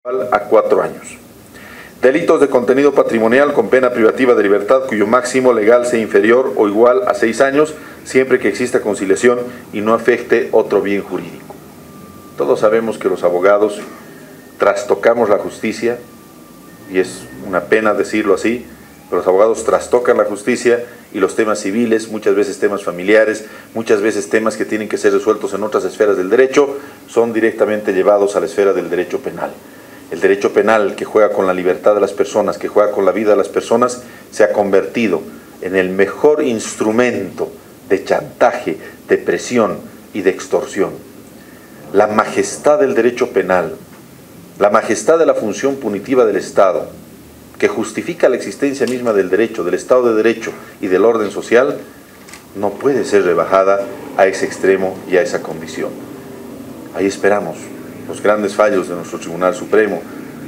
a 4 años. Delitos de contenido patrimonial con pena privativa de libertad cuyo máximo legal sea inferior o igual a 6 años, siempre que exista conciliación y no afecte otro bien jurídico. Todos sabemos que los abogados trastocamos la justicia, y es una pena decirlo así, pero los abogados trastocan la justicia y los temas civiles, muchas veces temas familiares, muchas veces temas que tienen que ser resueltos en otras esferas del derecho, son directamente llevados a la esfera del derecho penal. El derecho penal, que juega con la libertad de las personas, que juega con la vida de las personas, se ha convertido en el mejor instrumento de chantaje, de presión y de extorsión. La majestad del derecho penal, la majestad de la función punitiva del Estado, que justifica la existencia misma del derecho, del Estado de Derecho y del orden social, no puede ser rebajada a ese extremo y a esa condición. Ahí esperamos los grandes fallos de nuestro Tribunal Supremo,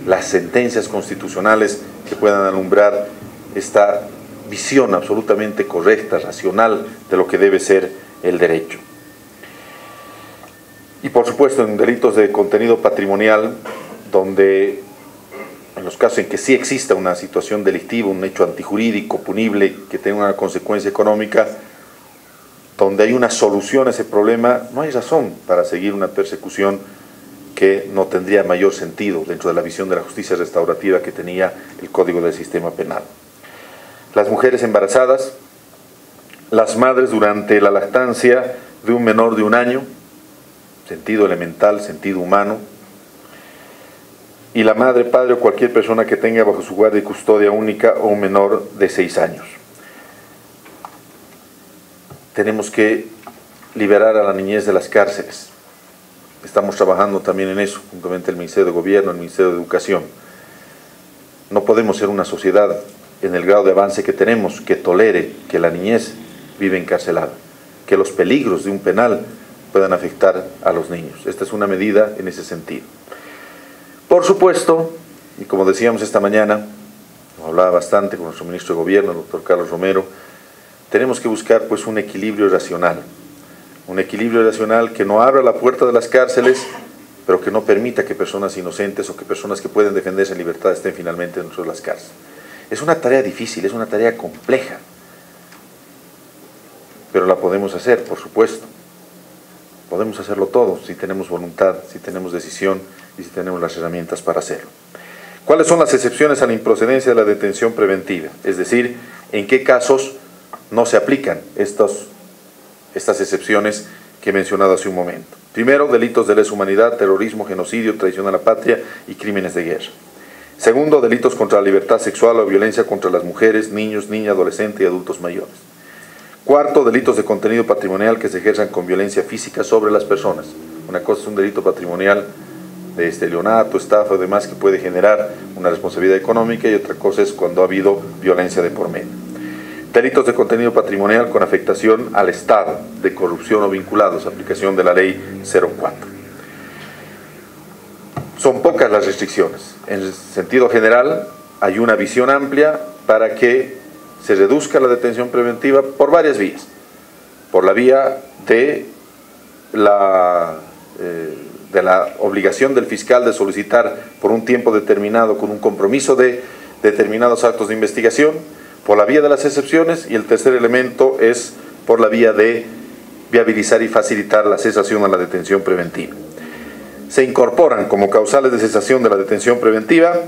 las sentencias constitucionales que puedan alumbrar esta visión absolutamente correcta, racional de lo que debe ser el derecho. Y por supuesto en delitos de contenido patrimonial, donde en los casos en que sí exista una situación delictiva, un hecho antijurídico, punible, que tenga una consecuencia económica, donde hay una solución a ese problema, no hay razón para seguir una persecución que no tendría mayor sentido dentro de la visión de la justicia restaurativa que tenía el Código del Sistema Penal. Las mujeres embarazadas, las madres durante la lactancia de un menor de 1 año, sentido elemental, sentido humano, y la madre, padre o cualquier persona que tenga bajo su guardia y custodia única o un menor de 6 años. Tenemos que liberar a la niñez de las cárceles. Estamos trabajando también en eso, juntamente el Ministerio de Gobierno, el Ministerio de Educación. No podemos ser una sociedad en el grado de avance que tenemos que tolere que la niñez vive encarcelada, que los peligros de un penal puedan afectar a los niños. Esta es una medida en ese sentido. Por supuesto, y como decíamos esta mañana, hablaba bastante con nuestro ministro de Gobierno, el doctor Carlos Romero, tenemos que buscar pues un equilibrio racional. Un equilibrio racional que no abra la puerta de las cárceles, pero que no permita que personas inocentes o que personas que pueden defenderse en libertad estén finalmente dentro de las cárceles. Es una tarea difícil, es una tarea compleja, pero la podemos hacer, por supuesto. Podemos hacerlo todo si tenemos voluntad, si tenemos decisión y si tenemos las herramientas para hacerlo. ¿Cuáles son las excepciones a la improcedencia de la detención preventiva? Es decir, ¿en qué casos no se aplican estas excepciones que he mencionado hace un momento? Primero, delitos de lesa humanidad, terrorismo, genocidio, traición a la patria y crímenes de guerra. Segundo, delitos contra la libertad sexual o violencia contra las mujeres, niños, niñas, adolescentes y adultos mayores. Cuarto, delitos de contenido patrimonial que se ejerzan con violencia física sobre las personas. Una cosa es un delito patrimonial de estelionato, estafa o demás que puede generar una responsabilidad económica, y otra cosa es cuando ha habido violencia de por medio. Delitos de contenido patrimonial con afectación al Estado, de corrupción o vinculados, aplicación de la Ley 04. Son pocas las restricciones. En el sentido general, hay una visión amplia para que se reduzca la detención preventiva por varias vías. Por la vía de la obligación del fiscal de solicitar por un tiempo determinado con un compromiso de determinados actos de investigación, por la vía de las excepciones, y el tercer elemento es por la vía de viabilizar y facilitar la cesación a la detención preventiva. Se incorporan como causales de cesación de la detención preventiva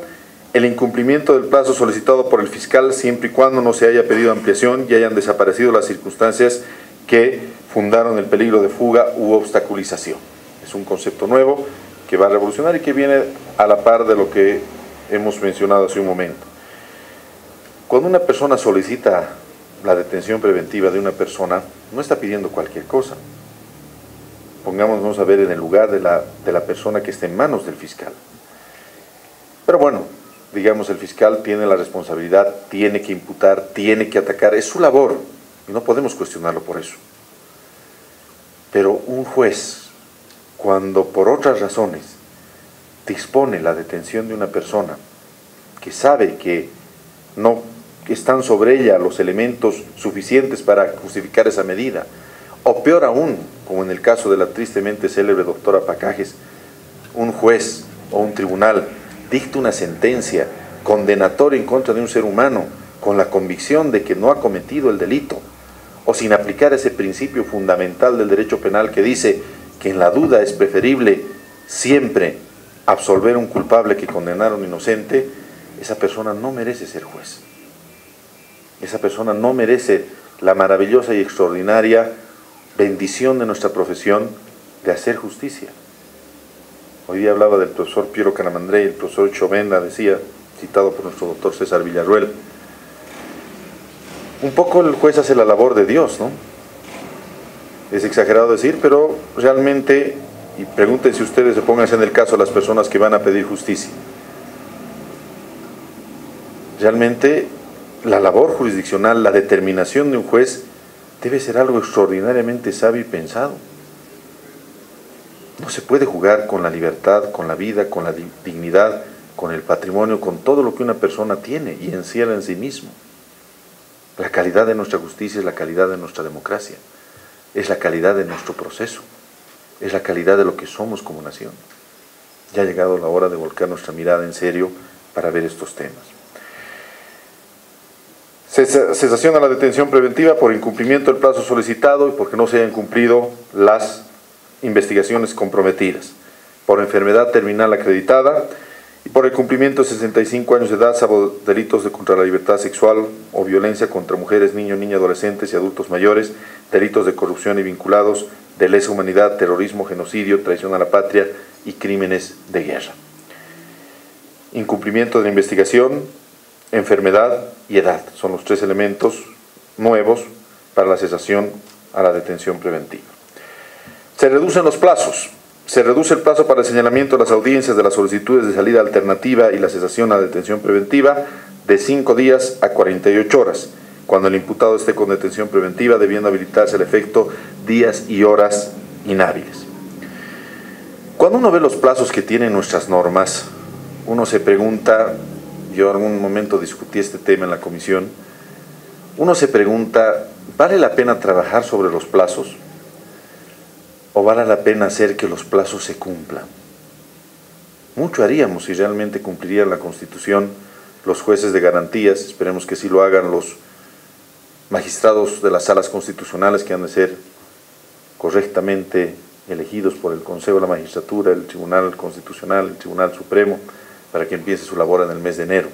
el incumplimiento del plazo solicitado por el fiscal siempre y cuando no se haya pedido ampliación y hayan desaparecido las circunstancias que fundaron el peligro de fuga u obstaculización. Es un concepto nuevo que va a revolucionar y que viene a la par de lo que hemos mencionado hace un momento. Cuando una persona solicita la detención preventiva de una persona, no está pidiendo cualquier cosa. Pongámonos a ver en el lugar de la persona que está en manos del fiscal. Pero bueno, digamos, el fiscal tiene la responsabilidad, tiene que imputar, tiene que atacar, es su labor, y no podemos cuestionarlo por eso. Pero un juez, cuando por otras razones dispone la detención de una persona que sabe que no están sobre ella los elementos suficientes para justificar esa medida, o peor aún, como en el caso de la tristemente célebre doctora Pacajes, un juez o un tribunal dicta una sentencia condenatoria en contra de un ser humano con la convicción de que no ha cometido el delito, o sin aplicar ese principio fundamental del derecho penal que dice que en la duda es preferible siempre absolver a un culpable que condenar a un inocente, esa persona no merece ser juez. Esa persona no merece la maravillosa y extraordinaria bendición de nuestra profesión de hacer justicia. Hoy día hablaba del profesor Piero Canamandré y el profesor Chovenda decía, citado por nuestro doctor César Villarruel, un poco el juez hace la labor de Dios, ¿no? Es exagerado decir, pero realmente, y pregúntense ustedes, se pónganse en el caso de las personas que van a pedir justicia. Realmente la labor jurisdiccional, la determinación de un juez debe ser algo extraordinariamente sabio y pensado. No se puede jugar con la libertad, con la vida, con la dignidad, con el patrimonio, con todo lo que una persona tiene y encierra en sí mismo. La calidad de nuestra justicia es la calidad de nuestra democracia, es la calidad de nuestro proceso, es la calidad de lo que somos como nación. Ya ha llegado la hora de volcar nuestra mirada en serio para ver estos temas. Cesación a la detención preventiva por incumplimiento del plazo solicitado y porque no se hayan cumplido las investigaciones comprometidas, por enfermedad terminal acreditada y por el cumplimiento de 65 años de edad, salvo delitos contra la libertad sexual o violencia contra mujeres, niños, niñas, adolescentes y adultos mayores, delitos de corrupción y vinculados de lesa humanidad, terrorismo, genocidio, traición a la patria y crímenes de guerra. Incumplimiento de la investigación, enfermedad y edad son los tres elementos nuevos para la cesación a la detención preventiva. Se reducen los plazos. Se reduce el plazo para el señalamiento de las audiencias de las solicitudes de salida alternativa y la cesación a la detención preventiva de 5 días a 48 horas, cuando el imputado esté con detención preventiva, debiendo habilitarse el efecto días y horas inhábiles. Cuando uno ve los plazos que tienen nuestras normas, uno se pregunta, yo en algún momento discutí este tema en la comisión, uno se pregunta, ¿vale la pena trabajar sobre los plazos? ¿O vale la pena hacer que los plazos se cumplan? Mucho haríamos si realmente cumplirían la Constitución los jueces de garantías, esperemos que sí lo hagan los magistrados de las salas constitucionales que han de ser correctamente elegidos por el Consejo de la Magistratura, el Tribunal Constitucional, el Tribunal Supremo, para que empiece su labor en el mes de enero.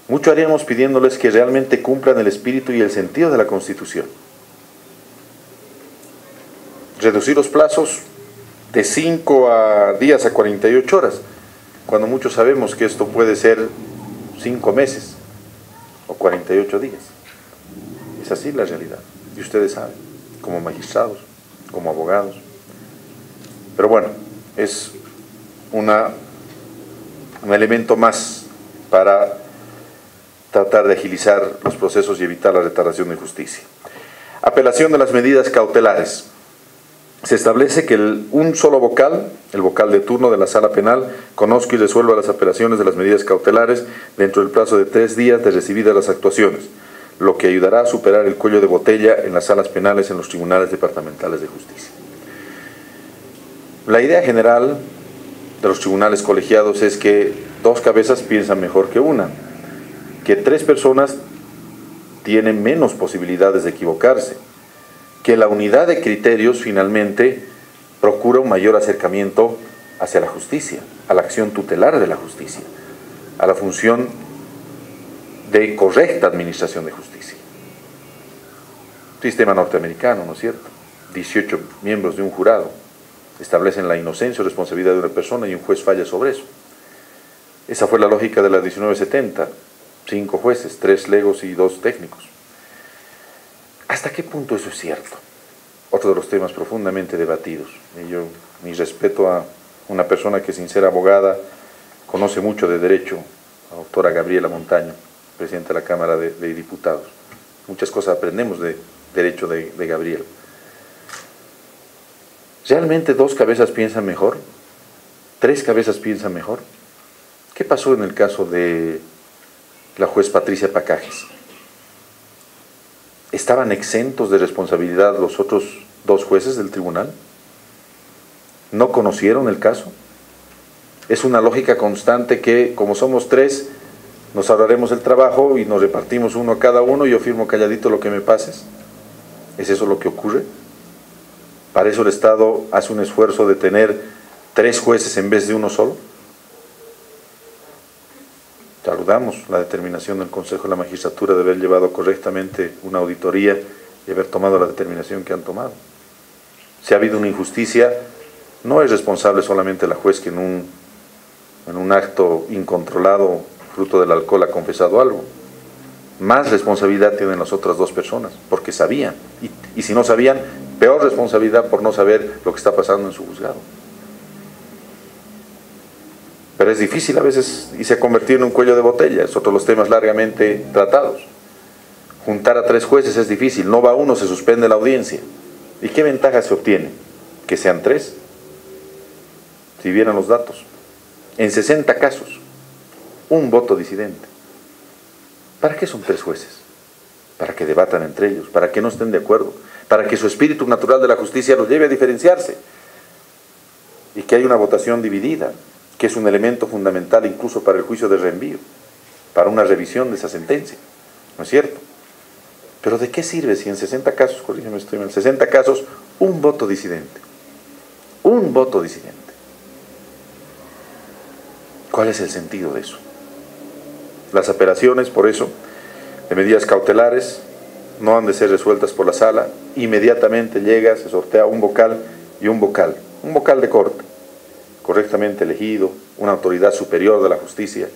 Mucho haríamos pidiéndoles que realmente cumplan el espíritu y el sentido de la Constitución. Reducir los plazos de 5 días a 48 horas, cuando muchos sabemos que esto puede ser 5 meses o 48 días. Es así la realidad, y ustedes saben, como magistrados, como abogados. Pero bueno, es un elemento más para tratar de agilizar los procesos y evitar la retardación de justicia. Apelación de las medidas cautelares. Se establece que un solo vocal, el vocal de turno de la sala penal, conozca y resuelva las apelaciones de las medidas cautelares dentro del plazo de 3 días de recibidas las actuaciones, lo que ayudará a superar el cuello de botella en las salas penales en los tribunales departamentales de justicia. La idea general de los tribunales colegiados es que 2 cabezas piensan mejor que una, que 3 personas tienen menos posibilidades de equivocarse, que la unidad de criterios finalmente procura un mayor acercamiento hacia la justicia, a la acción tutelar de la justicia, a la función de correcta administración de justicia. Sistema norteamericano, ¿no es cierto? 18 miembros de un jurado establecen la inocencia o responsabilidad de una persona y un juez falla sobre eso. Esa fue la lógica de la 1970, 5 jueces, 3 legos y 2 técnicos. ¿Hasta qué punto eso es cierto? Otro de los temas profundamente debatidos. Y yo, mi respeto a una persona que sin ser abogada conoce mucho de derecho, la doctora Gabriela Montaño, presidenta de la Cámara de Diputados. Muchas cosas aprendemos de derecho de Gabriel. ¿Realmente 2 cabezas piensan mejor? ¿3 cabezas piensan mejor? ¿Qué pasó en el caso de la juez Patricia Pacajes? ¿Estaban exentos de responsabilidad los otros 2 jueces del tribunal? ¿No conocieron el caso? es una lógica constante que, como somos tres, nos ahorraremos el trabajo y nos repartimos uno a cada uno y yo firmo calladito lo que me pases. ¿Es eso lo que ocurre? Para eso el Estado hace un esfuerzo de tener 3 jueces en vez de uno solo. Saludamos la determinación del Consejo de la Magistratura de haber llevado correctamente una auditoría y haber tomado la determinación que han tomado. Si ha habido una injusticia, no es responsable solamente la juez que en un acto incontrolado, fruto del alcohol, ha confesado algo. Más responsabilidad tienen las otras 2 personas, porque sabían. Y si no sabían, peor responsabilidad por no saber lo que está pasando en su juzgado. Pero es difícil a veces y se ha convertido en un cuello de botella. Es otro de los temas largamente tratados. Juntar a 3 jueces es difícil. No va uno, se suspende la audiencia. ¿Y qué ventaja se obtiene? Que sean 3. Si vieran los datos. En 60 casos, un voto disidente. ¿Para qué son 3 jueces? Para que debatan entre ellos, para que no estén de acuerdo, para que su espíritu natural de la justicia los lleve a diferenciarse. Y que haya una votación dividida, que es un elemento fundamental incluso para el juicio de reenvío, para una revisión de esa sentencia, ¿no es cierto? Pero ¿de qué sirve si en 60 casos, corrígeme si estoy mal, 60 casos, un voto disidente? Un voto disidente. ¿Cuál es el sentido de eso? Las apelaciones, por eso, de medidas cautelares, no han de ser resueltas por la sala, inmediatamente llega, se sortea un vocal y un vocal de corte, correctamente elegido, una autoridad superior de la justicia,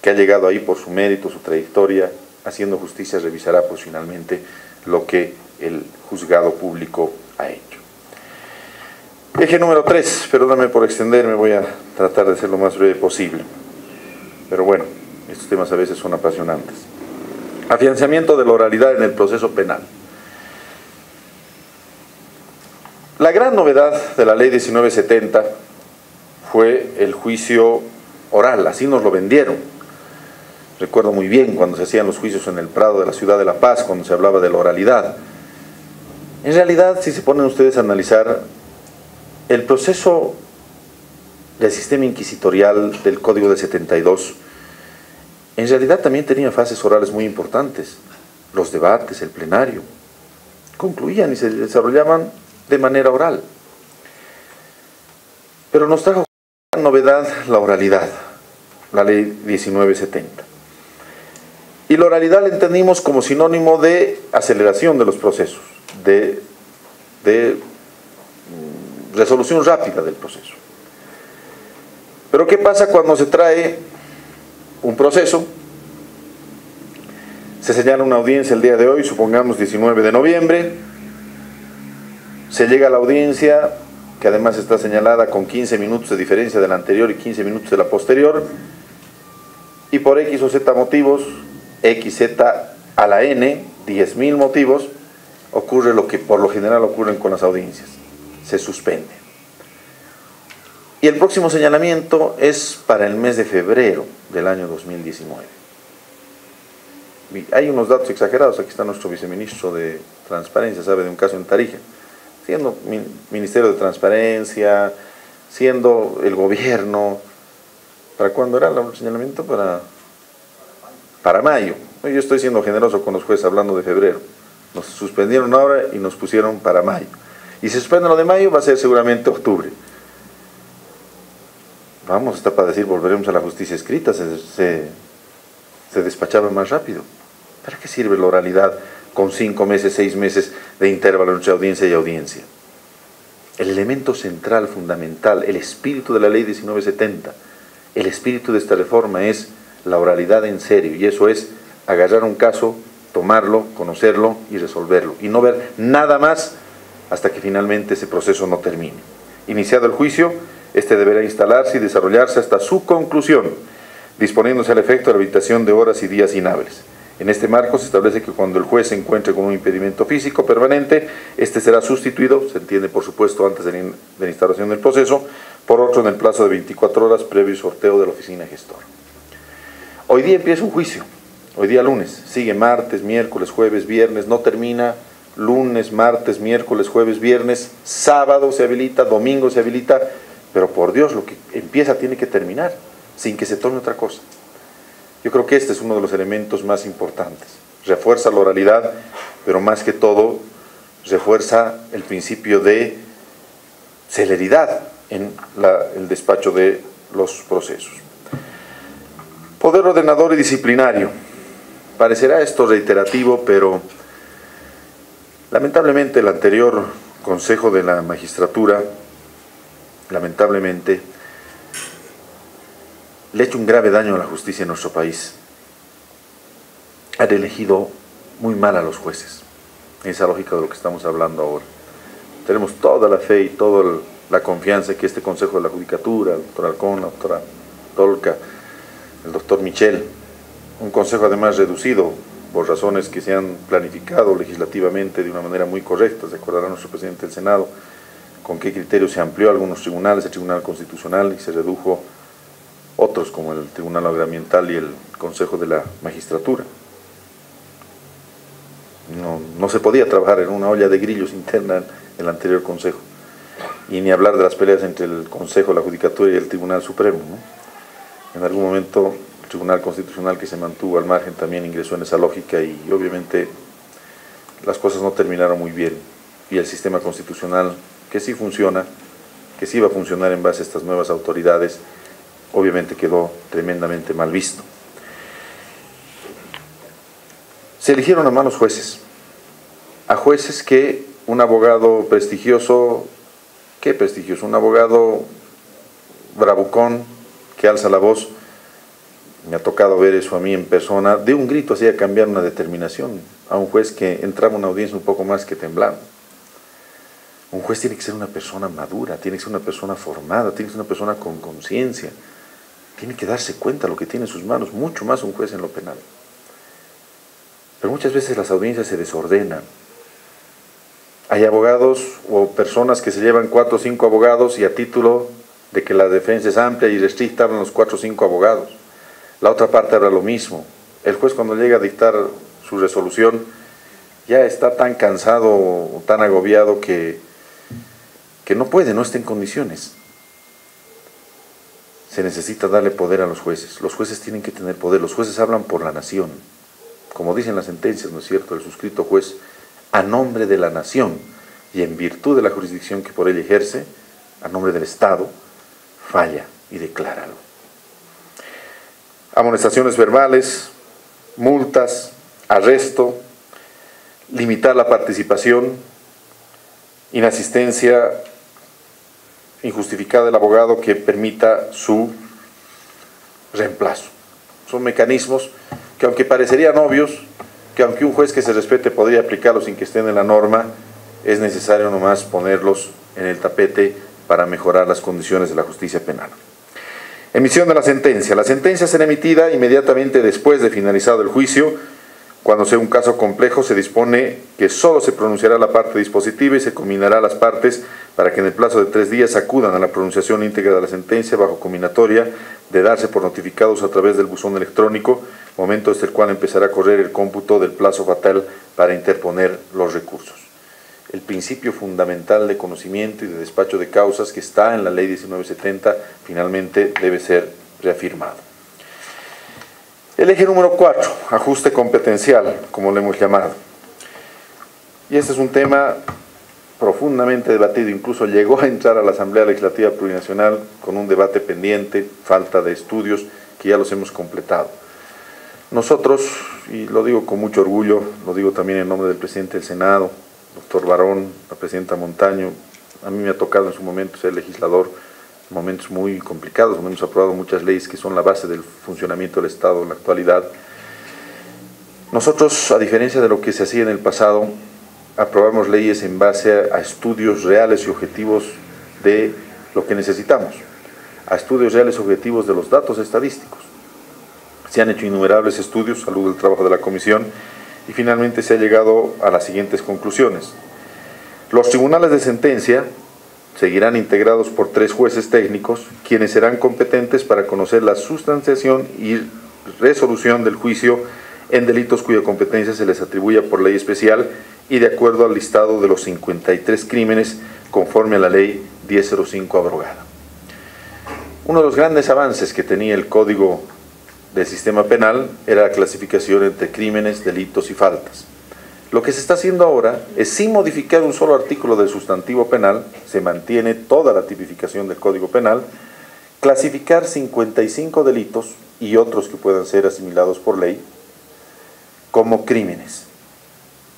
que ha llegado ahí por su mérito, su trayectoria, haciendo justicia, revisará pues finalmente lo que el juzgado público ha hecho. Eje número 3, perdóname por extenderme, voy a tratar de ser lo más breve posible, pero bueno, estos temas a veces son apasionantes. Afianzamiento de la oralidad en el proceso penal. La gran novedad de la ley 1970 fue el juicio oral, así nos lo vendieron. Recuerdo muy bien cuando se hacían los juicios en el Prado de la ciudad de La Paz, cuando se hablaba de la oralidad. En realidad, si se ponen ustedes a analizar, el proceso del sistema inquisitorial del Código de 72, en realidad también tenía fases orales muy importantes. Los debates, el plenario, concluían y se desarrollaban de manera oral. Pero nos trajo una novedad la oralidad, la ley 1970. Y la oralidad la entendimos como sinónimo de aceleración de los procesos, de resolución rápida del proceso. Pero ¿qué pasa cuando se trae un proceso? Se señala una audiencia el día de hoy, supongamos 19 de noviembre, se llega a la audiencia, que además está señalada con 15 minutos de diferencia de la anterior y 15 minutos de la posterior, y por X o Z motivos, X, Z a la N, 10.000 motivos, ocurre lo que por lo general ocurren con las audiencias, se suspende. Y el próximo señalamiento es para el mes de febrero del año 2019. Y hay unos datos exagerados, aquí está nuestro viceministro de Transparencia, sabe de un caso en Tarija, siendo Ministerio de Transparencia, siendo el gobierno, ¿para cuándo era el señalamiento? Para mayo. Yo estoy siendo generoso con los jueces hablando de febrero. Nos suspendieron ahora y nos pusieron para mayo. Y si suspenden lo de mayo va a ser seguramente octubre. Vamos, está para decir, volveremos a la justicia escrita, se despachaba más rápido. ¿Para qué sirve la oralidad con 5 meses, 6 meses de intervalo entre audiencia y audiencia? El elemento central, fundamental, el espíritu de la ley 1970, el espíritu de esta reforma es la oralidad en serio, y eso es agarrar un caso, tomarlo, conocerlo y resolverlo, y no ver nada más hasta que finalmente ese proceso no termine. Iniciado el juicio, este deberá instalarse y desarrollarse hasta su conclusión, disponiéndose al efecto de la habilitación de horas y días inhábiles. En este marco se establece que cuando el juez se encuentre con un impedimento físico permanente, este será sustituido, se entiende por supuesto antes de la instalación del proceso, por otro en el plazo de 24 horas previo sorteo de la oficina gestora. Hoy día empieza un juicio, hoy día lunes, sigue martes, miércoles, jueves, viernes, no termina, lunes, martes, miércoles, jueves, viernes, sábado se habilita, domingo se habilita, pero por Dios, lo que empieza tiene que terminar, sin que se tome otra cosa. Yo creo que este es uno de los elementos más importantes. Refuerza la oralidad, pero más que todo, refuerza el principio de celeridad en el despacho de los procesos. Poder ordenador y disciplinario. Parecerá esto reiterativo, pero lamentablemente el anterior Consejo de la Magistratura, lamentablemente, le ha hecho un grave daño a la justicia en nuestro país. Han elegido muy mal a los jueces, en esa lógica de lo que estamos hablando ahora. Tenemos toda la fe y toda la confianza que este Consejo de la Judicatura, el doctor Alcón, la doctora Tolca, el doctor Michel, un consejo además reducido por razones que se han planificado legislativamente de una manera muy correcta. Se acordará nuestro presidente del Senado con qué criterio se amplió algunos tribunales, el Tribunal Constitucional, y se redujo otros como el Tribunal Agroambiental y el Consejo de la Magistratura. No se podía trabajar en una olla de grillos interna en el anterior Consejo, y ni hablar de las peleas entre el Consejo de la Judicatura y el Tribunal Supremo, ¿no? En algún momento el Tribunal Constitucional, que se mantuvo al margen, también ingresó en esa lógica, y obviamente las cosas no terminaron muy bien, y el sistema constitucional, que sí funciona, que sí va a funcionar en base a estas nuevas autoridades, obviamente quedó tremendamente mal visto. Se eligieron a malos jueces, a jueces que un abogado prestigioso, ¿qué prestigioso? Un abogado bravucón que alza la voz, me ha tocado ver eso a mí en persona, de un grito hacía cambiar una determinación a un juez que entraba a una audiencia un poco más que temblando. Un juez tiene que ser una persona madura, tiene que ser una persona formada, tiene que ser una persona con conciencia, tiene que darse cuenta de lo que tiene en sus manos, mucho más un juez en lo penal. Pero muchas veces las audiencias se desordenan. Hay abogados o personas que se llevan 4 o 5 abogados y a título de que la defensa es amplia y restricta hablan los 4 o 5 abogados. La otra parte habla lo mismo. El juez, cuando llega a dictar su resolución, ya está tan cansado o tan agobiado que no puede, no está en condiciones. Se necesita darle poder a los jueces. Los jueces tienen que tener poder. Los jueces hablan por la nación. Como dicen las sentencias, ¿no es cierto? El suscrito juez, a nombre de la nación y en virtud de la jurisdicción que por él ejerce, a nombre del Estado, falla y decláralo. Amonestaciones verbales, multas, arresto, limitar la participación, inasistencia injustificada del abogado que permita su reemplazo. Son mecanismos que, aunque parecerían obvios, que aunque un juez que se respete podría aplicarlos sin que estén en la norma, es necesario nomás ponerlos en el tapete para mejorar las condiciones de la justicia penal. Emisión de la sentencia. La sentencia será emitida inmediatamente después de finalizado el juicio. Cuando sea un caso complejo, se dispone que solo se pronunciará la parte dispositiva y se combinará a las partes para que en el plazo de 3 días acudan a la pronunciación íntegra de la sentencia bajo combinatoria de darse por notificados a través del buzón electrónico, momento desde el cual empezará a correr el cómputo del plazo fatal para interponer los recursos. El principio fundamental de conocimiento y de despacho de causas que está en la Ley 1970 finalmente debe ser reafirmado. El eje número 4, ajuste competencial, como lo hemos llamado. Y este es un tema profundamente debatido, incluso llegó a entrar a la Asamblea Legislativa Plurinacional con un debate pendiente, falta de estudios que ya los hemos completado. Nosotros, y lo digo con mucho orgullo, lo digo también en nombre del presidente del Senado, doctor Barón, la presidenta Montaño, a mí me ha tocado en su momento ser legislador, momentos muy complicados, donde hemos aprobado muchas leyes que son la base del funcionamiento del Estado en la actualidad. Nosotros, a diferencia de lo que se hacía en el pasado, aprobamos leyes en base a estudios reales y objetivos de lo que necesitamos, a estudios reales y objetivos de los datos estadísticos. Se han hecho innumerables estudios, saludo el trabajo de la comisión, y finalmente se ha llegado a las siguientes conclusiones. Los tribunales de sentencia seguirán integrados por 3 jueces técnicos, quienes serán competentes para conocer la sustanciación y resolución del juicio en delitos cuya competencia se les atribuya por ley especial y de acuerdo al listado de los 53 crímenes conforme a la ley 1005 abrogada. Uno de los grandes avances que tenía el Código del Sistema Penal era la clasificación entre crímenes, delitos y faltas. Lo que se está haciendo ahora es, sin modificar un solo artículo del sustantivo penal, se mantiene toda la tipificación del Código Penal, clasificar 55 delitos y otros que puedan ser asimilados por ley como crímenes,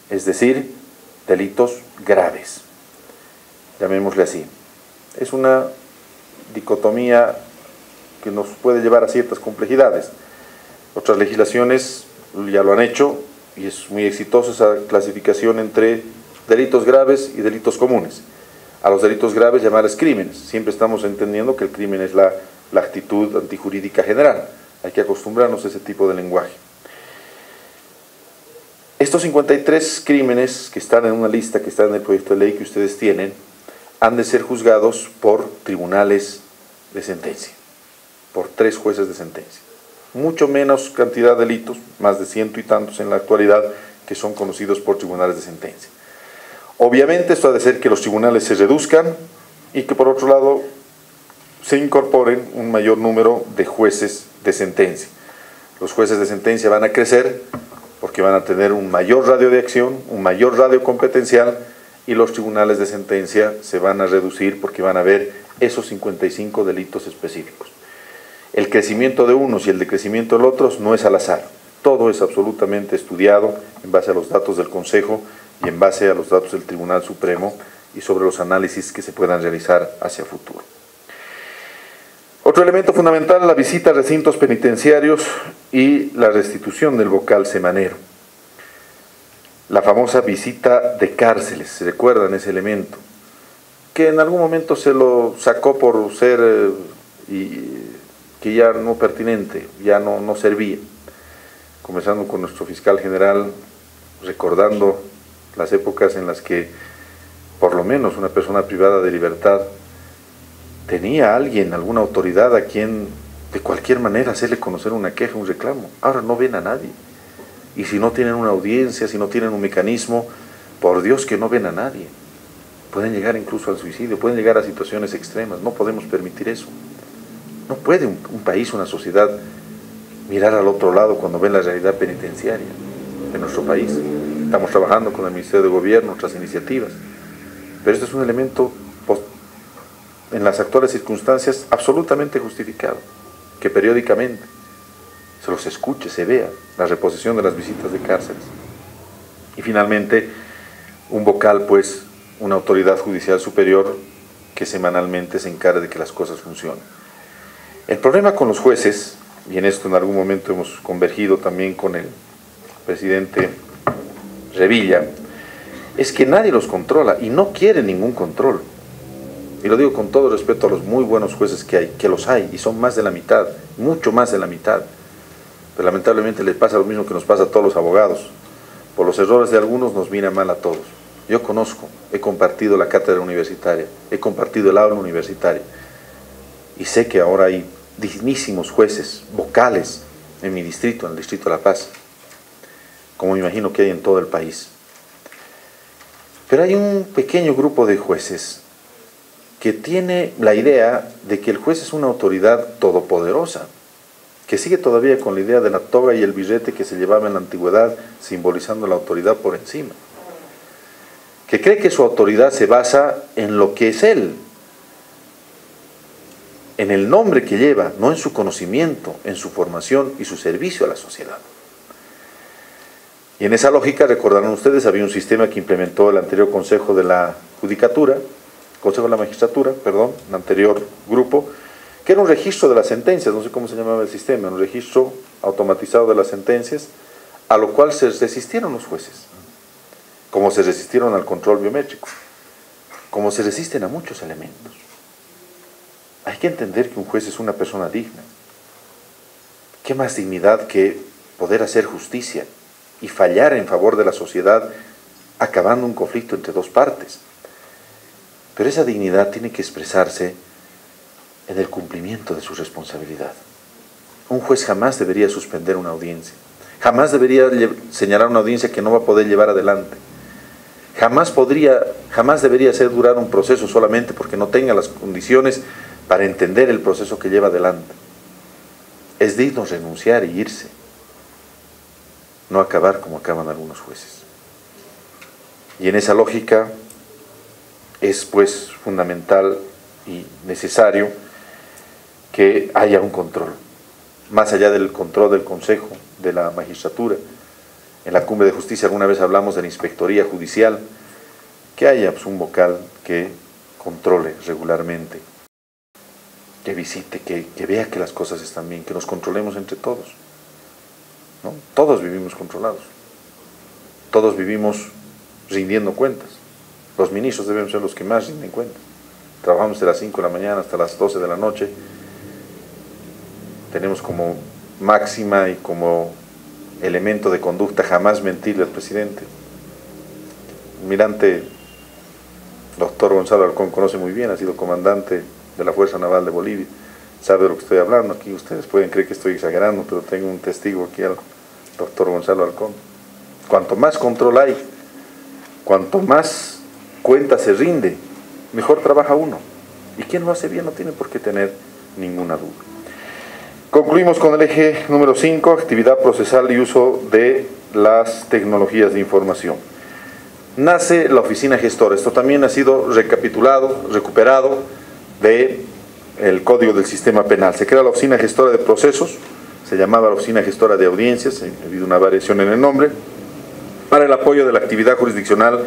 es decir, delitos graves, llamémosle así. Es una dicotomía que nos puede llevar a ciertas complejidades. Otras legislaciones ya lo han hecho y es muy exitosa esa clasificación entre delitos graves y delitos comunes. A los delitos graves llamarles crímenes. Siempre estamos entendiendo que el crimen es la actitud antijurídica general. Hay que acostumbrarnos a ese tipo de lenguaje. Estos 53 crímenes que están en una lista, que están en el proyecto de ley que ustedes tienen, han de ser juzgados por tribunales de sentencia, por 3 jueces de sentencia. Mucho menos cantidad de delitos, más de 100 y tantos en la actualidad, que son conocidos por tribunales de sentencia. Obviamente esto ha de ser que los tribunales se reduzcan y que por otro lado se incorporen un mayor número de jueces de sentencia. Los jueces de sentencia van a crecer porque van a tener un mayor radio de acción, un mayor radio competencial, y los tribunales de sentencia se van a reducir porque van a ver esos 55 delitos específicos. El crecimiento de unos y el decrecimiento de otros no es al azar. Todo es absolutamente estudiado en base a los datos del Consejo y en base a los datos del Tribunal Supremo y sobre los análisis que se puedan realizar hacia futuro. Otro elemento fundamental, la visita a recintos penitenciarios y la restitución del vocal semanero. La famosa visita de cárceles, ¿se recuerdan ese elemento? Que en algún momento se lo sacó por ser que ya no pertinente, ya no servía. Comenzando con nuestro fiscal general, recordando las épocas en las que por lo menos una persona privada de libertad tenía a alguien, alguna autoridad a quien de cualquier manera hacerle conocer una queja, un reclamo. Ahora no ven a nadie. Y si no tienen una audiencia, si no tienen un mecanismo, por Dios que no ven a nadie. Pueden llegar incluso al suicidio, pueden llegar a situaciones extremas. No podemos permitir eso. No puede un país, una sociedad, mirar al otro lado cuando ven la realidad penitenciaria de nuestro país. Estamos trabajando con el Ministerio de Gobierno, otras iniciativas. Pero esto es un elemento, en las actuales circunstancias, absolutamente justificado. Que periódicamente se los escuche, se vea la reposición de las visitas de cárceles. Y finalmente, un vocal, pues, una autoridad judicial superior que semanalmente se encargue de que las cosas funcionen. El problema con los jueces, y en esto en algún momento hemos convergido también con el presidente Revilla, es que nadie los controla y no quiere ningún control. Y lo digo con todo respeto a los muy buenos jueces que hay, que los hay, y son más de la mitad, mucho más de la mitad. Pero lamentablemente les pasa lo mismo que nos pasa a todos los abogados. Por los errores de algunos nos mira mal a todos. Yo conozco, he compartido la cátedra universitaria, he compartido el aula universitaria, y sé que ahora hay dignísimos jueces, vocales, en mi distrito, en el distrito de La Paz, como me imagino que hay en todo el país. Pero hay un pequeño grupo de jueces que tiene la idea de que el juez es una autoridad todopoderosa, que sigue todavía con la idea de la toga y el birrete que se llevaba en la antigüedad, simbolizando la autoridad por encima, que cree que su autoridad se basa en lo que es él, en el nombre que lleva, no en su conocimiento, en su formación y su servicio a la sociedad. Y en esa lógica, recordarán ustedes, había un sistema que implementó el anterior Consejo de la Judicatura, Consejo de la Magistratura, perdón, el anterior grupo, que era un registro de las sentencias, no sé cómo se llamaba el sistema, un registro automatizado de las sentencias, a lo cual se resistieron los jueces, como se resistieron al control biométrico, como se resisten a muchos elementos. Hay que entender que un juez es una persona digna. ¿Qué más dignidad que poder hacer justicia y fallar en favor de la sociedad, acabando un conflicto entre dos partes? Pero esa dignidad tiene que expresarse en el cumplimiento de su responsabilidad. Un juez jamás debería suspender una audiencia, jamás debería señalar una audiencia que no va a poder llevar adelante, jamás debería hacer durar un proceso solamente porque no tenga las condiciones para entender el proceso que lleva adelante. Es digno renunciar y irse, no acabar como acaban algunos jueces. Y en esa lógica es pues fundamental y necesario que haya un control, más allá del control del Consejo, de la magistratura. En la Cumbre de Justicia alguna vez hablamos de la Inspectoría Judicial, que haya pues, un vocal que controle regularmente, que visite, que vea que las cosas están bien, que nos controlemos entre todos, ¿no? Todos vivimos controlados, todos vivimos rindiendo cuentas. Los ministros deben ser los que más rinden cuentas. Trabajamos de las 5 de la mañana hasta las 12 de la noche. Tenemos como máxima y como elemento de conducta jamás mentirle al presidente. El almirante doctor Gonzalo Halcón conoce muy bien, ha sido comandante de la Fuerza Naval de Bolivia, sabe de lo que estoy hablando. Aquí ustedes pueden creer que estoy exagerando, pero tengo un testigo aquí, al doctor Gonzalo Halcón. Cuanto más control hay, cuanto más cuenta se rinde, mejor trabaja uno. Y quien lo hace bien no tiene por qué tener ninguna duda. Concluimos con el eje número 5, actividad procesal y uso de las tecnologías de información. Nace la oficina gestora. Esto también ha sido recapitulado, recuperado del Código del Sistema Penal. Se crea la oficina gestora de procesos, se llamaba la oficina gestora de audiencias, ha habido una variación en el nombre, para el apoyo de la actividad jurisdiccional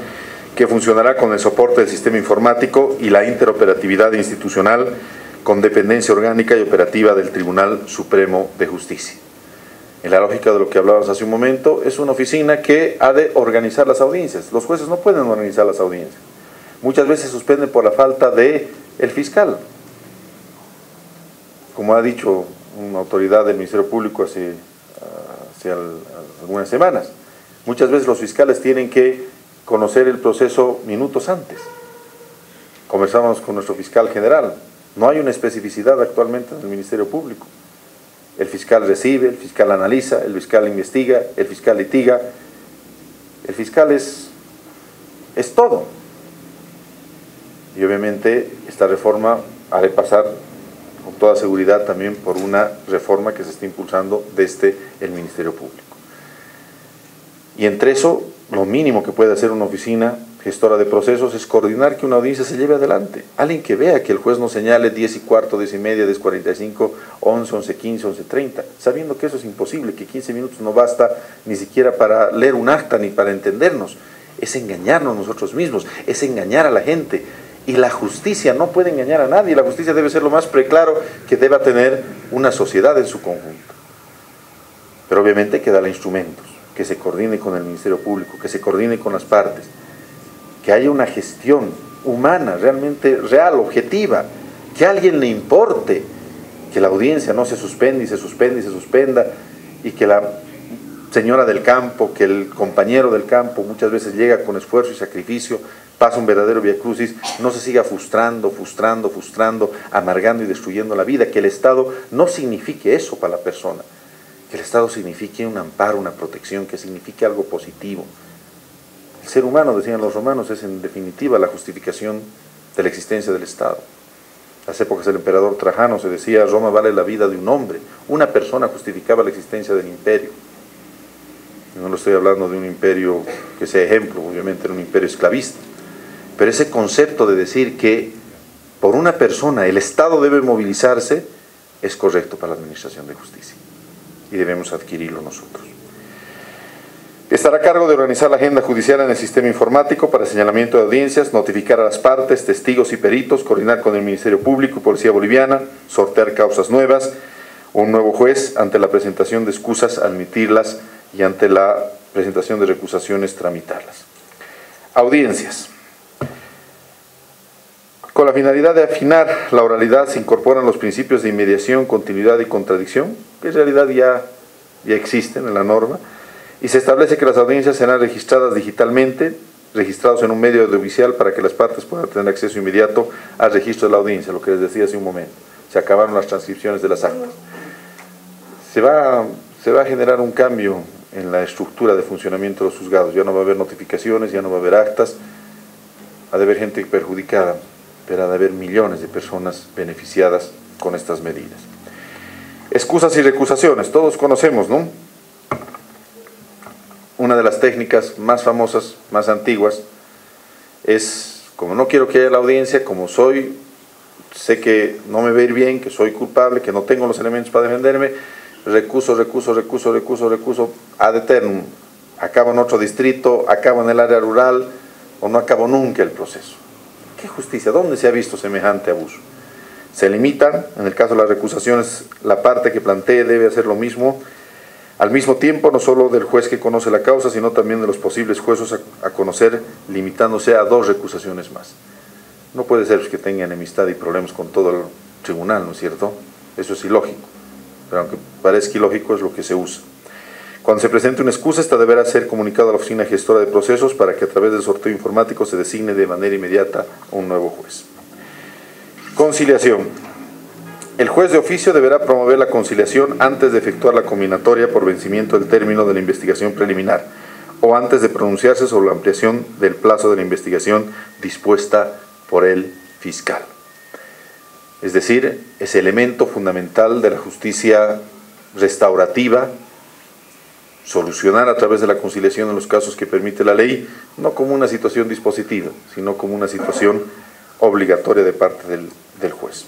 que funcionará con el soporte del sistema informático y la interoperatividad institucional con dependencia orgánica y operativa del Tribunal Supremo de Justicia. En la lógica de lo que hablábamos hace un momento, es una oficina que ha de organizar las audiencias. Los jueces no pueden organizar las audiencias. Muchas veces suspenden por la falta del fiscal. Como ha dicho una autoridad del Ministerio Público hace algunas semanas, muchas veces los fiscales tienen que conocer el proceso minutos antes. Conversamos con nuestro fiscal general. No hay una especificidad actualmente en el Ministerio Público. El fiscal recibe, el fiscal analiza, el fiscal investiga, el fiscal litiga. El fiscal es todo. Y obviamente esta reforma ha de pasar con toda seguridad también por una reforma que se está impulsando desde el Ministerio Público. Y entre eso, lo mínimo que puede hacer una oficina gestora de procesos es coordinar que una audiencia se lleve adelante. Alguien que vea que el juez no señale 10:15, 10:30, 10:45, 11, 11:15, 11:30, sabiendo que eso es imposible, que 15 minutos no basta ni siquiera para leer un acta ni para entendernos. Es engañarnos nosotros mismos, es engañar a la gente. Y la justicia no puede engañar a nadie, la justicia debe ser lo más preclaro que deba tener una sociedad en su conjunto. Pero obviamente hay que darle instrumentos, que se coordine con el Ministerio Público, que se coordine con las partes, que haya una gestión humana, realmente real, objetiva, que a alguien le importe que la audiencia no se suspenda y se suspenda y se suspenda, y que la señora del campo, que el compañero del campo muchas veces llega con esfuerzo y sacrificio, pasa un verdadero viacrucis, no se siga frustrando, amargando y destruyendo la vida, que el Estado no signifique eso para la persona, que el Estado signifique un amparo, una protección, que signifique algo positivo. El ser humano, decían los romanos, es en definitiva la justificación de la existencia del Estado. En las épocas del emperador Trajano se decía: Roma vale la vida de un hombre. Una persona justificaba la existencia del imperio. No lo estoy hablando de un imperio que sea ejemplo, obviamente era un imperio esclavista. Pero ese concepto de decir que por una persona el Estado debe movilizarse es correcto para la administración de justicia. Y debemos adquirirlo nosotros. Estará a cargo de organizar la agenda judicial en el sistema informático para señalamiento de audiencias, notificar a las partes, testigos y peritos, coordinar con el Ministerio Público y Policía Boliviana, sortear causas nuevas, un nuevo juez ante la presentación de excusas, admitirlas, y ante la presentación de recusaciones, tramitarlas. Audiencias. Con la finalidad de afinar la oralidad se incorporan los principios de inmediación, continuidad y contradicción, que en realidad ya existen en la norma, y se establece que las audiencias serán registradas digitalmente, registrados en un medio audiovisual para que las partes puedan tener acceso inmediato al registro de la audiencia, lo que les decía hace un momento. Se acabaron las transcripciones de las actas. Se va a generar un cambio en la estructura de funcionamiento de los juzgados. Ya no va a haber notificaciones, ya no va a haber actas, ha de haber gente perjudicada. pero ha de haber millones de personas beneficiadas con estas medidas. Excusas y recusaciones, todos conocemos, ¿no? Una de las técnicas más famosas, más antiguas, es, como no quiero que haya la audiencia, como sé que no me va a ir bien, que soy culpable, que no tengo los elementos para defenderme, recuso, ad eternum. Acabo en otro distrito, acabo en el área rural, o no acabo nunca el proceso. ¿Qué justicia? ¿Dónde se ha visto semejante abuso? Se limitan, en el caso de las recusaciones, la parte que plantee debe hacer lo mismo, al mismo tiempo, no solo del juez que conoce la causa, sino también de los posibles jueces a conocer, limitándose a 2 recusaciones más. No puede ser que tenga enemistad y problemas con todo el tribunal, ¿no es cierto? Eso es ilógico, pero aunque parezca ilógico, es lo que se usa. Cuando se presente una excusa, esta deberá ser comunicada a la oficina gestora de procesos para que a través del sorteo informático se designe de manera inmediata un nuevo juez. Conciliación. El juez de oficio deberá promover la conciliación antes de efectuar la combinatoria por vencimiento del término de la investigación preliminar o antes de pronunciarse sobre la ampliación del plazo de la investigación dispuesta por el fiscal. Es decir, es elemento fundamental de la justicia restaurativa solucionar a través de la conciliación en los casos que permite la ley, no como una situación dispositiva, sino como una situación obligatoria de parte del juez.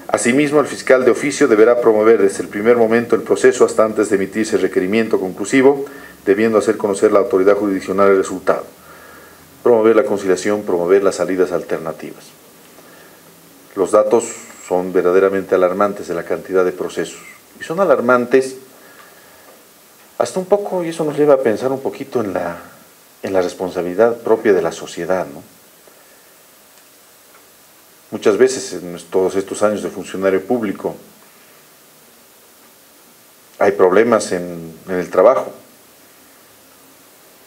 Asimismo, el fiscal de oficio deberá promover desde el primer momento el proceso hasta antes de emitirse el requerimiento conclusivo, debiendo hacer conocer a la autoridad jurisdiccional el resultado. Promover la conciliación, promover las salidas alternativas. Los datos son verdaderamente alarmantes de la cantidad de procesos. Y son alarmantes hasta un poco, y eso nos lleva a pensar un poquito en la responsabilidad propia de la sociedad, ¿no? Muchas veces en todos estos años de funcionario público hay problemas en el trabajo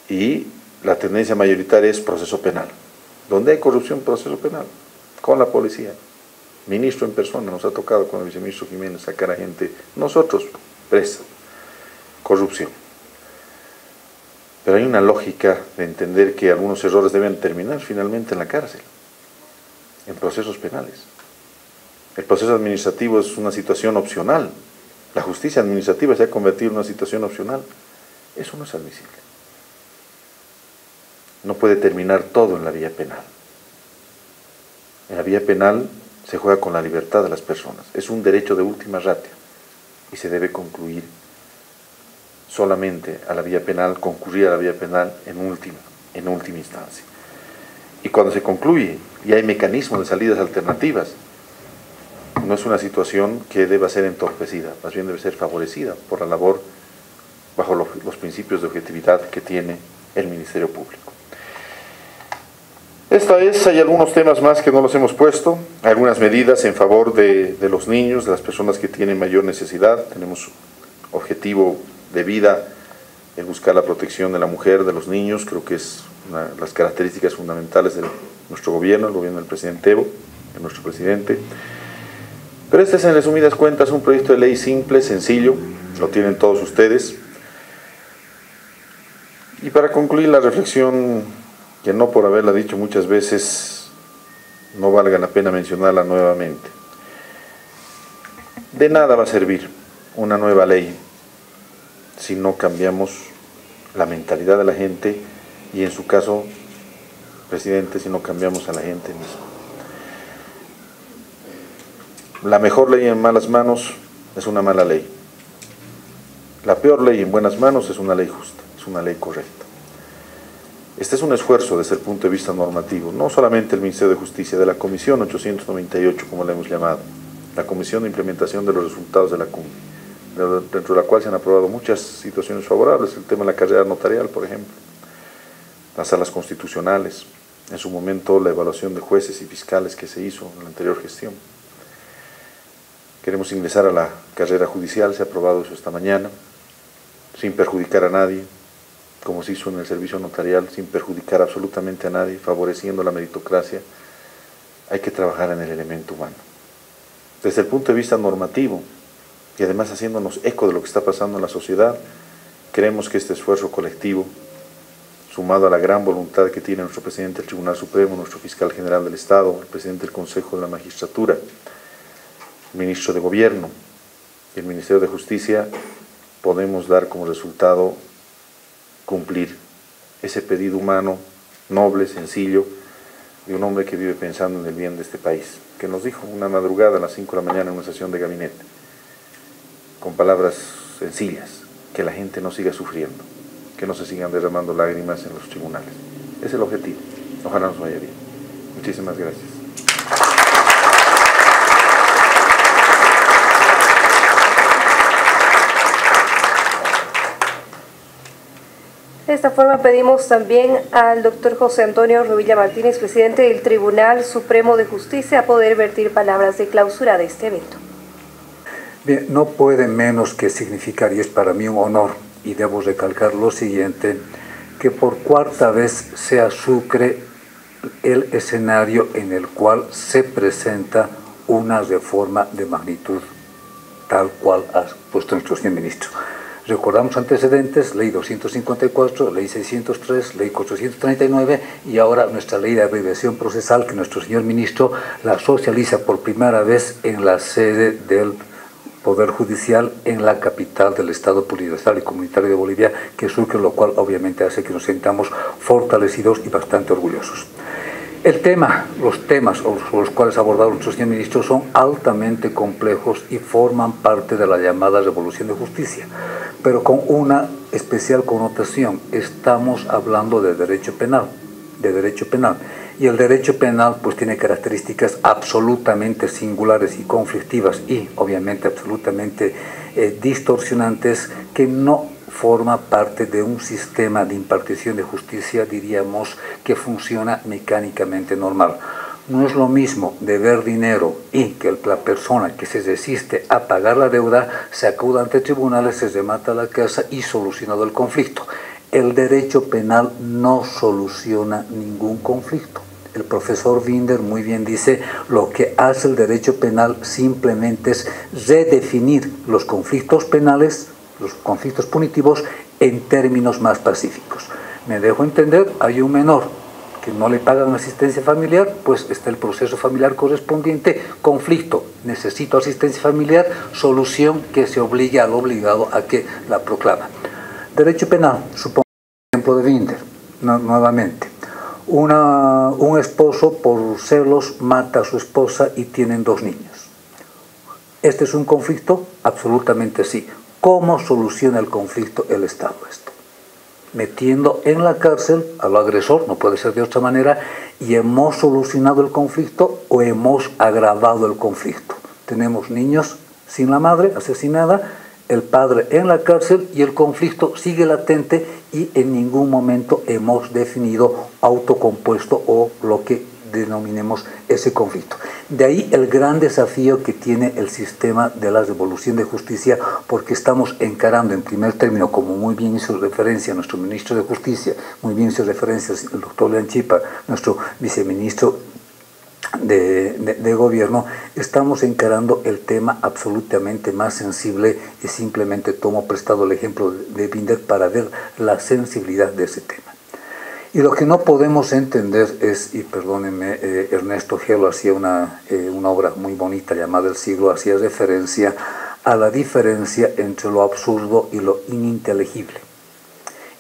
y la tendencia mayoritaria es proceso penal. ¿Dónde hay corrupción? Proceso penal, con la policía. Ministro en persona, nos ha tocado con el viceministro Jiménez sacar a gente, nosotros, presa, corrupción. Pero hay una lógica de entender que algunos errores deben terminar finalmente en la cárcel, en procesos penales. El proceso administrativo es una situación opcional. La justicia administrativa se ha convertido en una situación opcional. Eso no es admisible. No puede terminar todo en la vía penal. En la vía penal se juega con la libertad de las personas. Es un derecho de última ratio y se debe concluir solamente a la vía penal, concurrir a la vía penal en última instancia. Y cuando se concluye y hay mecanismos de salidas alternativas, no es una situación que deba ser entorpecida, más bien debe ser favorecida por la labor bajo los principios de objetividad que tiene el Ministerio Público. Hay algunos temas más que no los hemos puesto, algunas medidas en favor de los niños, de las personas que tienen mayor necesidad. Tenemos objetivo de vida el buscar la protección de la mujer, de los niños. Creo que es una de las características fundamentales de nuestro gobierno, el gobierno del presidente Evo, de nuestro presidente. Pero este es, en resumidas cuentas, un proyecto de ley simple, sencillo, lo tienen todos ustedes. Y para concluir la reflexión, que no por haberla dicho muchas veces, no valga la pena mencionarla nuevamente. De nada va a servir una nueva ley si no cambiamos la mentalidad de la gente y, en su caso, presidente, si no cambiamos a la gente misma. La mejor ley en malas manos es una mala ley. La peor ley en buenas manos es una ley justa, es una ley correcta. Este es un esfuerzo desde el punto de vista normativo, no solamente el Ministerio de Justicia, de la Comisión 898, como la hemos llamado, la Comisión de Implementación de los Resultados de la CUMBI, dentro de la cual se han aprobado muchas situaciones favorables, el tema de la carrera notarial, por ejemplo, las salas constitucionales, en su momento la evaluación de jueces y fiscales que se hizo en la anterior gestión. Queremos ingresar a la carrera judicial, se ha aprobado eso esta mañana, sin perjudicar a nadie, como se hizo en el servicio notarial, sin perjudicar absolutamente a nadie, favoreciendo la meritocracia. Hay que trabajar en el elemento humano. Desde el punto de vista normativo, y además haciéndonos eco de lo que está pasando en la sociedad, creemos que este esfuerzo colectivo sumado a la gran voluntad que tiene nuestro presidente del Tribunal Supremo, nuestro fiscal general del Estado, el presidente del Consejo de la Magistratura, el ministro de Gobierno y el Ministerio de Justicia, podemos dar como resultado cumplir ese pedido humano, noble, sencillo, de un hombre que vive pensando en el bien de este país, que nos dijo una madrugada a las 5 de la mañana en una sesión de gabinete, con palabras sencillas: que la gente no siga sufriendo, que no se sigan derramando lágrimas en los tribunales. Es el objetivo. Ojalá nos vaya bien. Muchísimas gracias. De esta forma pedimos también al doctor José Antonio Rovilla Martínez, presidente del Tribunal Supremo de Justicia, a poder vertir palabras de clausura de este evento. Bien, no puede menos que significar, y es para mí un honor, y debo recalcar lo siguiente, que por cuarta vez sea Sucre el escenario en el cual se presenta una reforma de magnitud tal cual ha puesto nuestro señor ministro. Recordamos antecedentes: ley 254, ley 603, ley 439 y ahora nuestra ley de abreviación procesal, que nuestro señor ministro la socializa por primera vez en la sede del Poder Judicial en la capital del Estado Pluriversal y Comunitario de Bolivia, que es Sucre, lo cual obviamente hace que nos sintamos fortalecidos y bastante orgullosos. Los temas sobre los cuales ha abordado nuestro señor ministro son altamente complejos y forman parte de la llamada revolución de justicia, pero con una especial connotación. Estamos hablando de derecho penal, y el derecho penal pues tiene características absolutamente singulares y conflictivas y obviamente absolutamente distorsionantes, que no forma parte de un sistema de impartición de justicia, diríamos, que funciona mecánicamente normal. No es lo mismo deber dinero y que la persona que se resiste a pagar la deuda se acuda ante tribunales, se remata la casa y solucionado el conflicto. El derecho penal no soluciona ningún conflicto. El profesor Binder muy bien dice: lo que hace el derecho penal simplemente es redefinir los conflictos penales, los conflictos punitivos, en términos más pacíficos. Me dejo entender, hay un menor que no le pagan asistencia familiar, pues está el proceso familiar correspondiente, conflicto, necesito asistencia familiar, solución que se obligue al obligado a que la proclama. Derecho penal, supongo ejemplo de Binder, nuevamente. Un esposo por celos mata a su esposa y tienen 2 niños. ¿Este es un conflicto? Absolutamente sí. ¿Cómo soluciona el conflicto el Estado esto? Metiendo en la cárcel al agresor, no puede ser de otra manera, y hemos solucionado el conflicto o hemos agravado el conflicto. Tenemos niños sin la madre, asesinada, el padre en la cárcel y el conflicto sigue latente y en ningún momento hemos definido autocompuesto o lo que denominemos ese conflicto. De ahí el gran desafío que tiene el sistema de la revolución de justicia, porque estamos encarando en primer término, como muy bien hizo referencia nuestro ministro de Justicia, muy bien hizo referencia el doctor Leanchipa, nuestro viceministro de Gobierno, estamos encarando el tema absolutamente más sensible, y simplemente tomo prestado el ejemplo de Binder para ver la sensibilidad de ese tema. Y lo que no podemos entender es, y perdónenme, Ernesto Gelo hacía una obra muy bonita llamada El siglo, hacía referencia a la diferencia entre lo absurdo y lo ininteligible.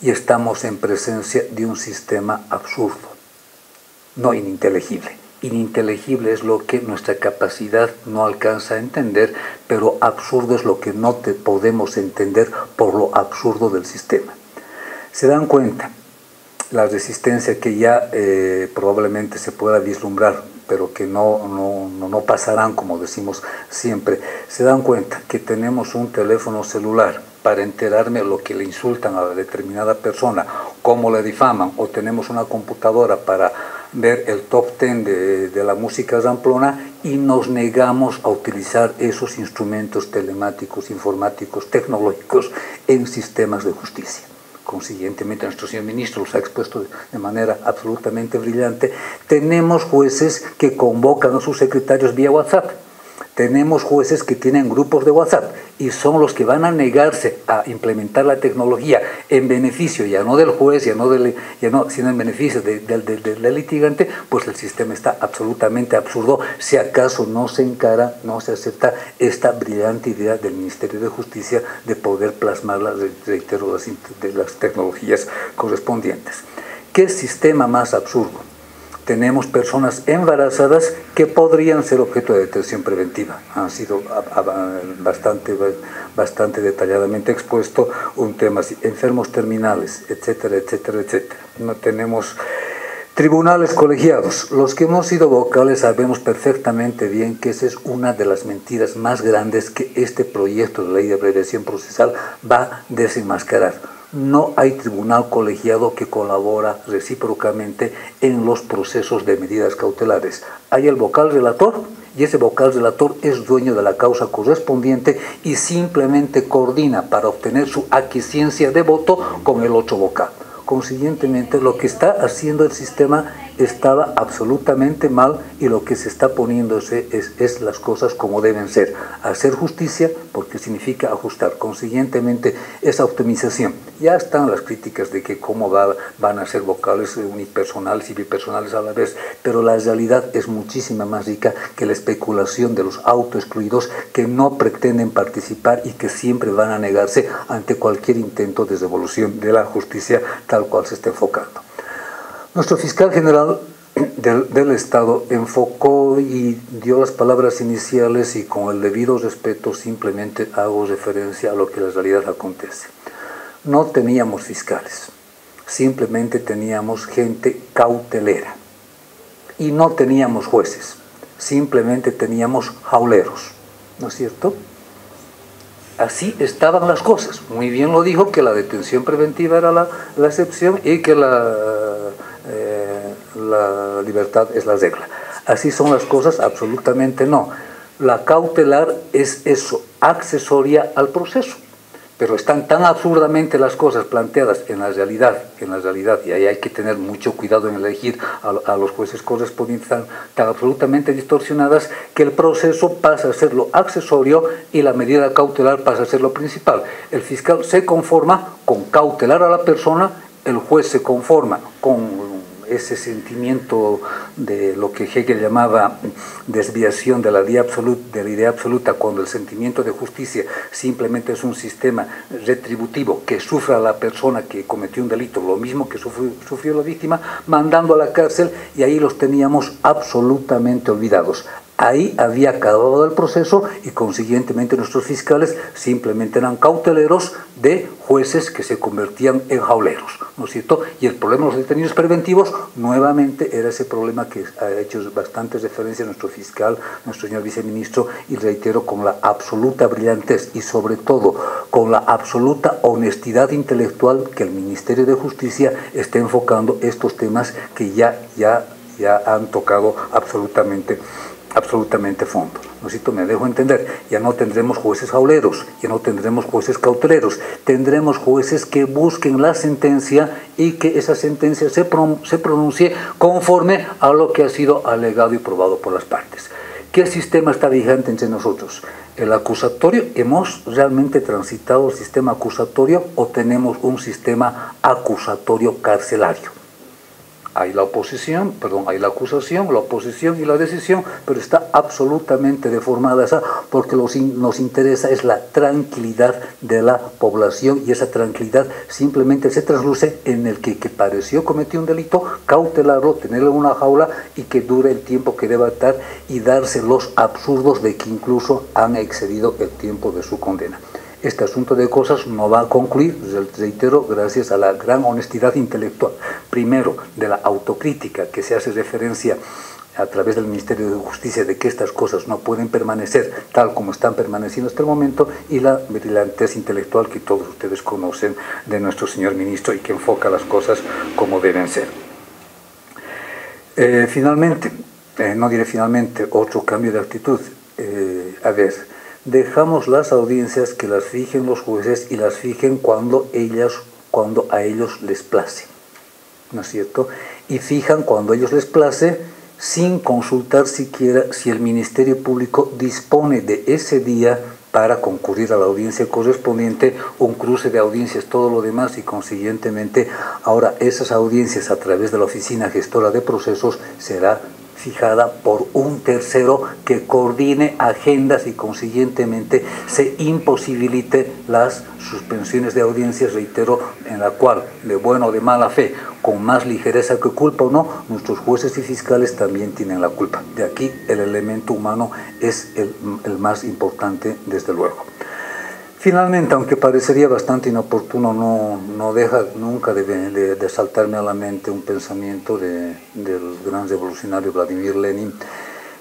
Y estamos en presencia de un sistema absurdo, no ininteligible. Ininteligible es lo que nuestra capacidad no alcanza a entender, pero absurdo es lo que no podemos entender por lo absurdo del sistema. ¿Se dan cuenta? La resistencia que ya probablemente se pueda vislumbrar, pero que no pasarán, como decimos siempre. Se dan cuenta que tenemos un teléfono celular para enterarme lo que le insultan a la determinada persona, cómo le difaman, o tenemos una computadora para ver el top 10 de la música ramplona, y nos negamos a utilizar esos instrumentos telemáticos, informáticos, tecnológicos en sistemas de justicia. Consiguientemente, nuestro señor ministro los ha expuesto de manera absolutamente brillante. Tenemos jueces que convocan a sus secretarios vía WhatsApp. Tenemos jueces que tienen grupos de WhatsApp y son los que van a negarse a implementar la tecnología en beneficio ya no del juez, sino en beneficio del litigante. Pues el sistema está absolutamente absurdo si acaso no se encara, no se acepta esta brillante idea del Ministerio de Justicia de poder plasmar, reitero, las tecnologías correspondientes. ¿Qué sistema más absurdo? Tenemos personas embarazadas que podrían ser objeto de detención preventiva. Han sido bastante detalladamente expuesto un tema así. Enfermos terminales, etcétera, etcétera, etcétera. No tenemos tribunales colegiados. Los que hemos sido vocales sabemos perfectamente bien que esa es una de las mentiras más grandes que este proyecto de ley de abreviación procesal va a desenmascarar. No hay tribunal colegiado que colabora recíprocamente en los procesos de medidas cautelares. Hay el vocal relator y ese vocal relator es dueño de la causa correspondiente y simplemente coordina para obtener su aquiescencia de voto con el otro vocal. Consiguientemente, lo que está haciendo el sistema estaba absolutamente mal y lo que se está poniéndose es las cosas como deben ser. Hacer justicia porque significa ajustar. Consiguientemente, esa optimización. Ya están las críticas de que cómo van a ser vocales unipersonales y bipersonales a la vez, pero la realidad es muchísima más rica que la especulación de los autoexcluidos que no pretenden participar y que siempre van a negarse ante cualquier intento de revolución de la justicia tal cual se está enfocando. Nuestro fiscal general del Estado enfocó y dio las palabras iniciales y con el debido respeto simplemente hago referencia a lo que en la realidad acontece. No teníamos fiscales, simplemente teníamos gente cautelera y no teníamos jueces, simplemente teníamos jauleros, ¿no es cierto? Así estaban las cosas. Muy bien lo dijo que la detención preventiva era la excepción y que la libertad es la regla. Así son las cosas, absolutamente no. La cautelar es eso, accesoria al proceso. Pero están tan absurdamente las cosas planteadas en la realidad, y ahí hay que tener mucho cuidado en elegir a los jueces correspondientes, tan absolutamente distorsionadas, que el proceso pasa a ser lo accesorio y la medida cautelar pasa a ser lo principal. El fiscal se conforma con cautelar a la persona, el juez se conforma con ese sentimiento de lo que Hegel llamaba desviación de la idea absoluta, cuando el sentimiento de justicia simplemente es un sistema retributivo que sufra a la persona que cometió un delito, lo mismo que sufrió la víctima, mandando a la cárcel, y ahí los teníamos absolutamente olvidados. Ahí había acabado el proceso y consiguientemente nuestros fiscales simplemente eran cauteleros de jueces que se convertían en jauleros, ¿no es cierto? Y el problema de los detenidos preventivos nuevamente era ese problema que ha hecho bastantes referencias nuestro fiscal, nuestro señor viceministro, y reitero, con la absoluta brillantez y sobre todo con la absoluta honestidad intelectual que el Ministerio de Justicia está enfocando estos temas que ya han tocado absolutamente fondo. ¿No? Me dejo entender, ya no tendremos jueces jauleros, ya no tendremos jueces cauteleros, tendremos jueces que busquen la sentencia y que esa sentencia se pronuncie conforme a lo que ha sido alegado y probado por las partes. ¿Qué sistema está vigente entre nosotros? ¿El acusatorio? ¿Hemos realmente transitado el sistema acusatorio o tenemos un sistema acusatorio carcelario? Hay la oposición, hay la acusación, la oposición y la decisión, pero está absolutamente deformada esa, porque nos interesa es la tranquilidad de la población, y esa tranquilidad simplemente se trasluce en el que pareció cometió un delito, cautelarlo, tenerlo en una jaula y que dure el tiempo que deba estar, y darse los absurdos de que incluso han excedido el tiempo de su condena. Este asunto de cosas no va a concluir, reitero, gracias a la gran honestidad intelectual, primero de la autocrítica que se hace referencia a través del Ministerio de Justicia de que estas cosas no pueden permanecer tal como están permaneciendo hasta el momento, y la brillantez intelectual que todos ustedes conocen de nuestro señor ministro y que enfoca las cosas como deben ser. Finalmente, no diré finalmente, otro cambio de actitud. Dejamos las audiencias que las fijen los jueces y las fijen cuando a ellos les place, ¿no es cierto? Y fijan cuando a ellos les place sin consultar siquiera si el Ministerio Público dispone de ese día para concurrir a la audiencia correspondiente, un cruce de audiencias, todo lo demás, y consiguientemente ahora esas audiencias a través de la Oficina Gestora de Procesos será fijada por un tercero que coordine agendas y consiguientemente se imposibilite las suspensiones de audiencias, reitero, en la cual, de buena o de mala fe, con más ligereza que culpa o no, nuestros jueces y fiscales también tienen la culpa. De aquí el elemento humano es el más importante, desde luego. Finalmente, aunque parecería bastante inoportuno, no deja nunca de saltarme a la mente un pensamiento del gran revolucionario Vladimir Lenin,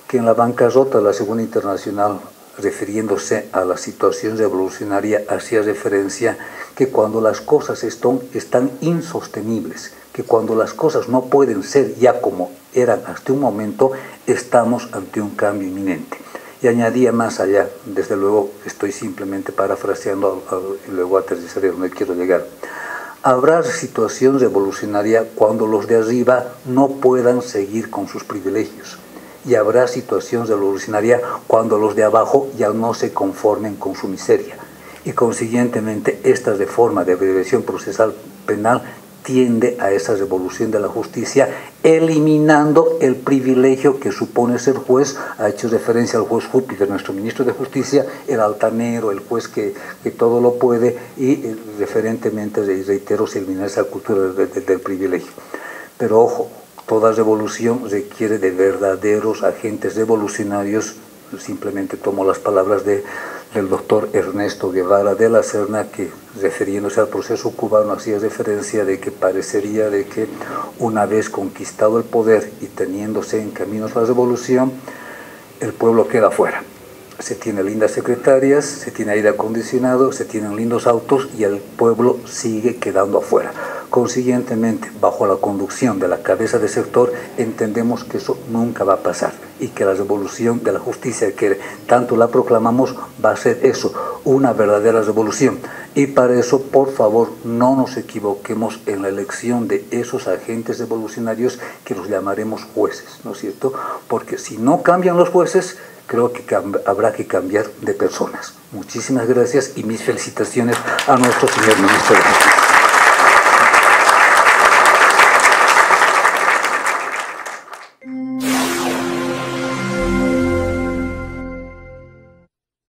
que en la bancarrota de la Segunda Internacional, refiriéndose a la situación revolucionaria, hacía referencia que cuando las cosas están insostenibles, que cuando las cosas no pueden ser ya como eran hasta un momento, estamos ante un cambio inminente. Y añadía más allá, desde luego estoy simplemente parafraseando y luego aterrizaré donde quiero llegar. Habrá situación revolucionaria cuando los de arriba no puedan seguir con sus privilegios. Y habrá situación revolucionaria cuando los de abajo ya no se conformen con su miseria. Y consiguientemente esta reforma de abreviación procesal penal tiende a esa revolución de la justicia, eliminando el privilegio que supone ser juez. Ha hecho referencia al juez Júpiter, nuestro ministro de Justicia, el altanero, el juez que todo lo puede, y referentemente, reitero, se elimina esa cultura del privilegio. Pero ojo, toda revolución requiere de verdaderos agentes revolucionarios. Simplemente tomo las palabras del doctor Ernesto Guevara de la Serna, que refiriéndose al proceso cubano hacía referencia de que parecería de que una vez conquistado el poder y teniéndose en caminos la revolución, el pueblo queda fuera. Se tiene lindas secretarias, se tiene aire acondicionado, se tienen lindos autos y el pueblo sigue quedando afuera. Consiguientemente, bajo la conducción de la cabeza de sector, entendemos que eso nunca va a pasar y que la revolución de la justicia, que tanto la proclamamos, va a ser eso, una verdadera revolución. Y para eso, por favor, no nos equivoquemos en la elección de esos agentes revolucionarios que los llamaremos jueces, ¿no es cierto? Porque si no cambian los jueces, creo que habrá que cambiar de personas. Muchísimas gracias y mis felicitaciones a nuestro señor ministro de Justicia.